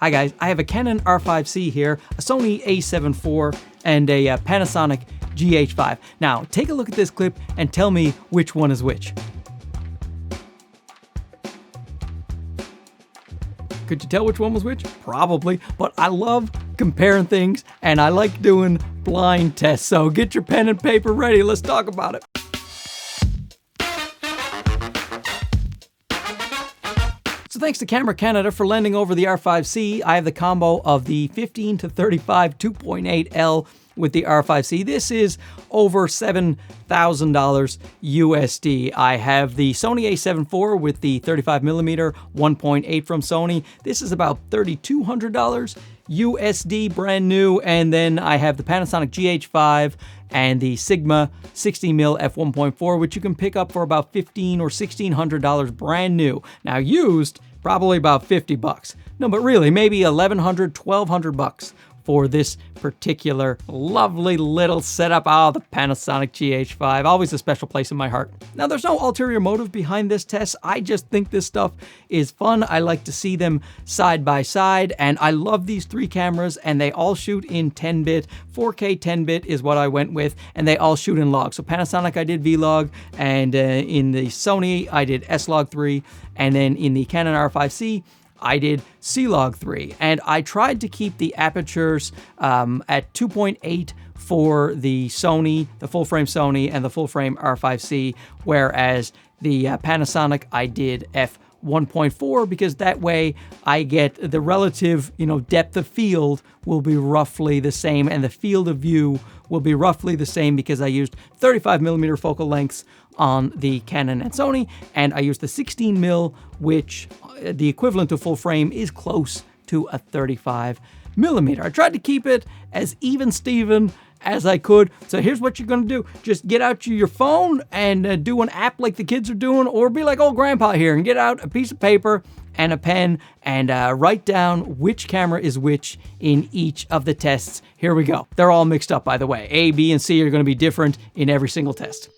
Hi guys, I have a Canon R5 C here, a Sony A7IV, and a Panasonic GH5. Now, take a look at this clip and tell me which one is which. Could you tell which one was which? Probably, but I love comparing things and I like doing blind tests, so get your pen and paper ready, let's talk about it. So thanks to Camera Canada for lending over the R5C. I have the combo of the 15 to 35 2.8L with the R5C. This is over $7,000 USD. I have the Sony A7IV with the 35mm 1.8 from Sony. This is about $3,200 USD, brand new. And then I have the Panasonic GH5 and the Sigma 60mm f1.4, which you can pick up for about $1,500 or $1,600 brand new. Now used, probably about 50 bucks. No, but really, maybe 1,100, 1,200 bucks for this particular lovely little setup. Oh, the Panasonic GH5, always a special place in my heart. Now, there's no ulterior motive behind this test. I just think this stuff is fun. I like to see them side by side, and I love these three cameras, and they all shoot in 10-bit. 4K 10-bit is what I went with, and they all shoot in log. So Panasonic, I did Vlog, and in the Sony, I did S-Log 3, and then in the Canon R5 C, I did C-Log 3, and I tried to keep the apertures at 2.8 for the Sony, the full-frame Sony, and the full-frame R5C, whereas the Panasonic, I did f1.4, because that way I get the relative, depth of field will be roughly the same, and the field of view will be roughly the same because I used 35mm focal lengths on the Canon and Sony, and I used the 16mm, which the equivalent to full frame is close to a 35mm. I tried to keep it as even-steven as I could. So here's what you're gonna do. Just get out your phone and do an app like the kids are doing, or be like old grandpa here and get out a piece of paper and a pen and write down which camera is which in each of the tests. Here we go. They're all mixed up, by the way. A, B, and C are gonna be different in every single test.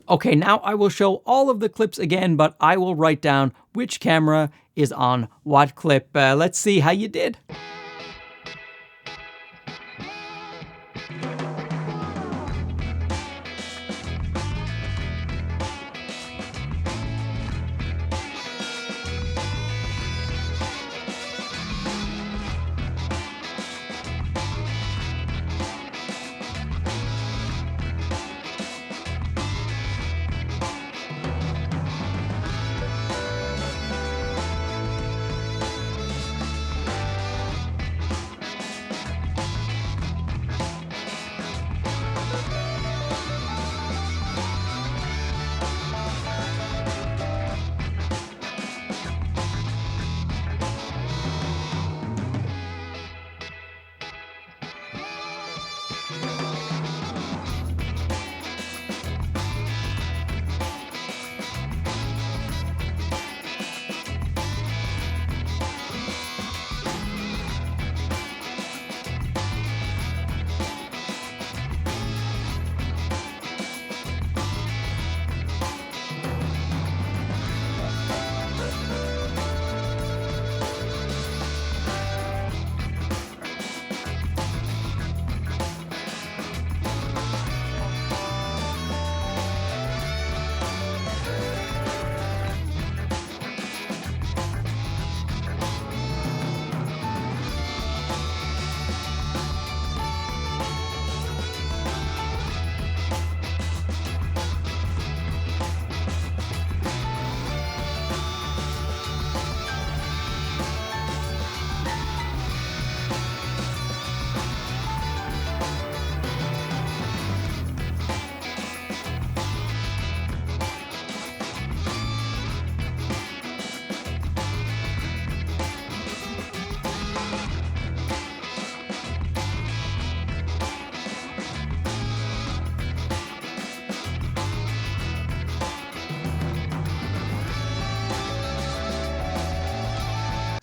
Okay, now I will show all of the clips again, but I will write down which camera is on what clip. Let's see how you did.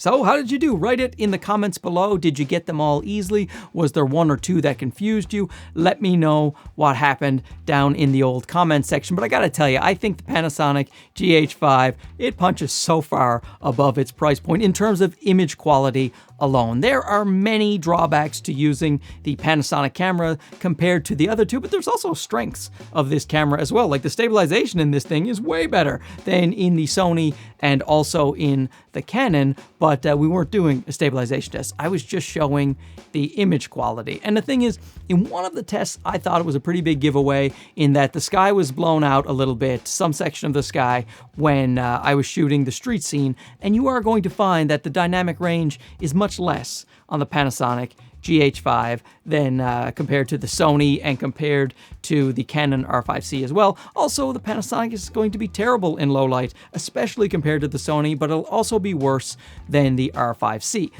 So how did you do? Write it in the comments below. Did you get them all easily? Was there one or two that confused you? Let me know what happened down in the old comment section. But I gotta tell you, I think the Panasonic GH5, it punches so far above its price point in terms of image quality alone. There are many drawbacks to using the Panasonic camera compared to the other two, but there's also strengths of this camera as well. Like the stabilization in this thing is way better than in the Sony and also in the Canon, but we weren't doing a stabilization test. I was just showing the image quality. And the thing is, in one of the tests, I thought it was a pretty big giveaway in that the sky was blown out a little bit, some section of the sky, when I was shooting the street scene, and you are going to find that the dynamic range is much less on the Panasonic GH5 than compared to the Sony and compared to the Canon R5 C as well. Also, the Panasonic is going to be terrible in low light, especially compared to the Sony, but it'll also be worse than the R5 C.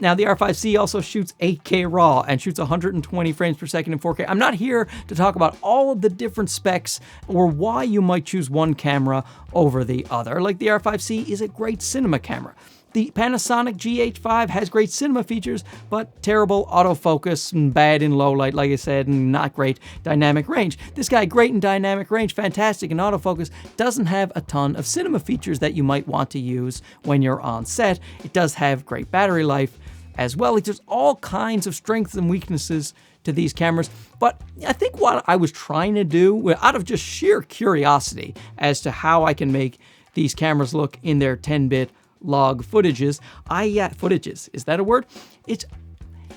Now, the R5 C also shoots 8K RAW and shoots 120 frames per second in 4K. I'm not here to talk about all of the different specs or why you might choose one camera over the other. Like the R5 C is a great cinema camera. The Panasonic GH5 has great cinema features, but terrible autofocus and bad in low light, like I said, and not great dynamic range. This guy, great in dynamic range, fantastic in autofocus, doesn't have a ton of cinema features that you might want to use when you're on set. It does have great battery life as well. There's all kinds of strengths and weaknesses to these cameras, but I think what I was trying to do, out of just sheer curiosity as to how I can make these cameras look in their 10-bit log footages. Footages, is that a word? It's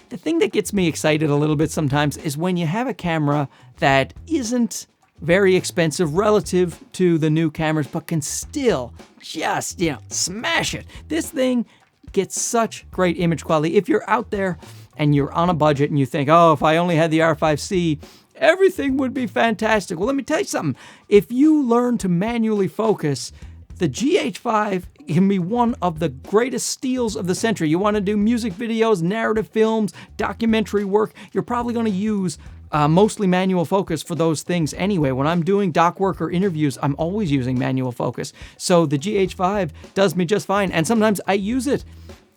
the thing that gets me excited a little bit sometimes is when you have a camera that isn't very expensive relative to the new cameras, but can still just, smash it. This thing gets such great image quality. If you're out there and you're on a budget and you think, oh, if I only had the R5 C, everything would be fantastic. Well, let me tell you something. If you learn to manually focus, the GH5 can be one of the greatest steals of the century. You want to do music videos, narrative films, documentary work, you're probably going to use mostly manual focus for those things anyway. When I'm doing doc work or interviews, I'm always using manual focus. So the GH5 does me just fine, and sometimes I use it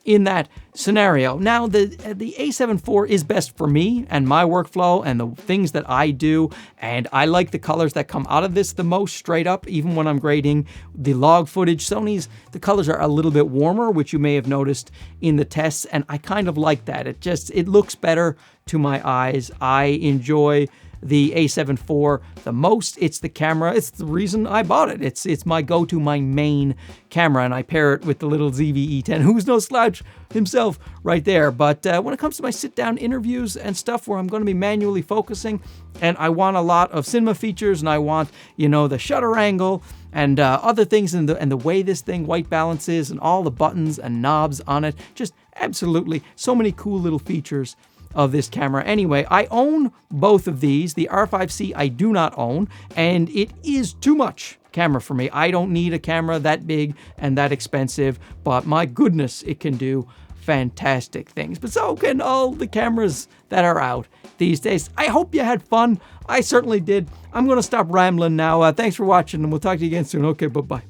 in that scenario. Now, the A7IV is best for me and my workflow and the things that I do, and I like the colors that come out of this the most straight up, even when I'm grading the log footage. Sony's, the colors are a little bit warmer, which you may have noticed in the tests, and I kind of like that. It looks better to my eyes. I enjoy the A7IV the most. It's the camera. It's the reason I bought it. It's my go-to, my main camera, and I pair it with the little ZV-E10, who's no slouch himself right there. But when it comes to my sit-down interviews and stuff where I'm going to be manually focusing, and I want a lot of cinema features, and I want, the shutter angle and other things, and the way this thing white balances and all the buttons and knobs on it, just absolutely so many cool little features of this camera. Anyway, I own both of these. The R5 C I do not own, and it is too much camera for me. I don't need a camera that big and that expensive, but my goodness, it can do fantastic things. But so can all the cameras that are out these days. I hope you had fun. I certainly did. I'm going to stop rambling now. Thanks for watching, and we'll talk to you again soon. Okay, bye-bye.